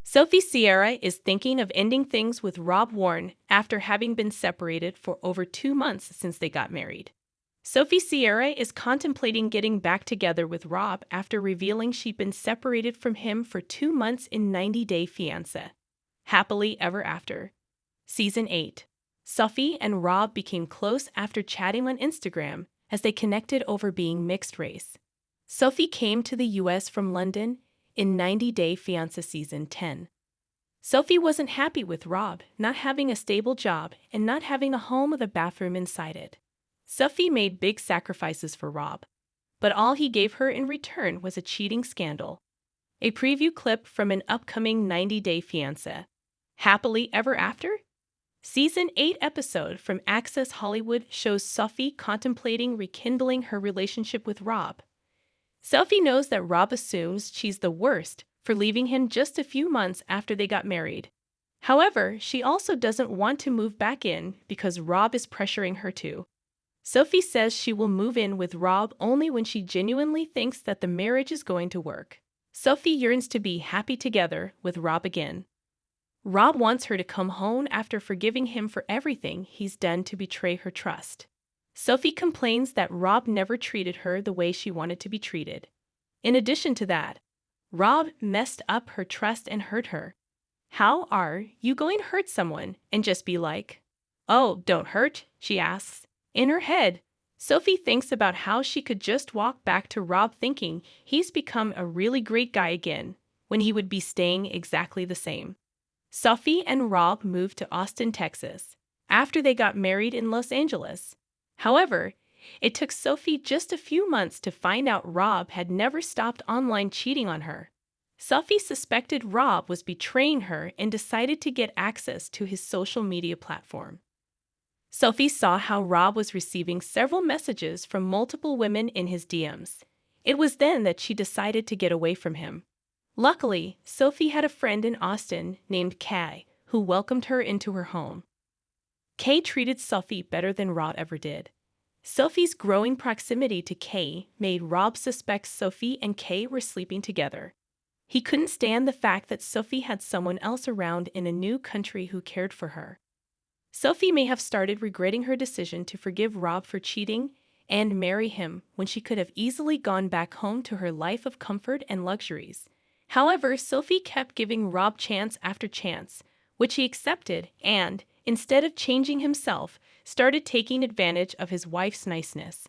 Sophie Sierra is thinking of ending things with Rob Warne after having been separated for over 2 months since they got married. Sophie Sierra is contemplating getting back together with Rob after revealing she'd been separated from him for 2 months in 90 Day Fiancé. Happily Ever After. Season 8. Sophie and Rob became close after chatting on Instagram as they connected over being mixed race. Sophie came to the US from London in 90 Day Fiancé Season 10. Sophie wasn't happy with Rob not having a stable job and not having a home with a bathroom inside it. Sophie made big sacrifices for Rob, but all he gave her in return was a cheating scandal. A preview clip from an upcoming 90 Day Fiancé. Happily Ever After? Season 8 episode from Access Hollywood shows Sophie contemplating rekindling her relationship with Rob. Sophie knows that Rob assumes she's the worst for leaving him just a few months after they got married. However, she also doesn't want to move back in because Rob is pressuring her to. Sophie says she will move in with Rob only when she genuinely thinks that the marriage is going to work. Sophie yearns to be happy together with Rob again. Rob wants her to come home after forgiving him for everything he's done to betray her trust. Sophie complains that Rob never treated her the way she wanted to be treated. In addition to that, Rob messed up her trust and hurt her. How are you going to hurt someone and just be like, "Oh, don't hurt," she asks. In her head, Sophie thinks about how she could just walk back to Rob thinking he's become a really great guy again, when he would be staying exactly the same. Sophie and Rob moved to Austin, Texas, after they got married in Los Angeles. However, it took Sophie just a few months to find out Rob had never stopped online cheating on her. Sophie suspected Rob was betraying her and decided to get access to his social media platform. Sophie saw how Rob was receiving several messages from multiple women in his DMs. It was then that she decided to get away from him. Luckily, Sophie had a friend in Austin named Kay who welcomed her into her home. Kay treated Sophie better than Rob ever did. Sophie's growing proximity to Kay made Rob suspect Sophie and Kay were sleeping together. He couldn't stand the fact that Sophie had someone else around in a new country who cared for her. Sophie may have started regretting her decision to forgive Rob for cheating and marry him when she could have easily gone back home to her life of comfort and luxuries. However, Sophie kept giving Rob chance after chance, which he accepted and, instead of changing himself, started taking advantage of his wife's niceness.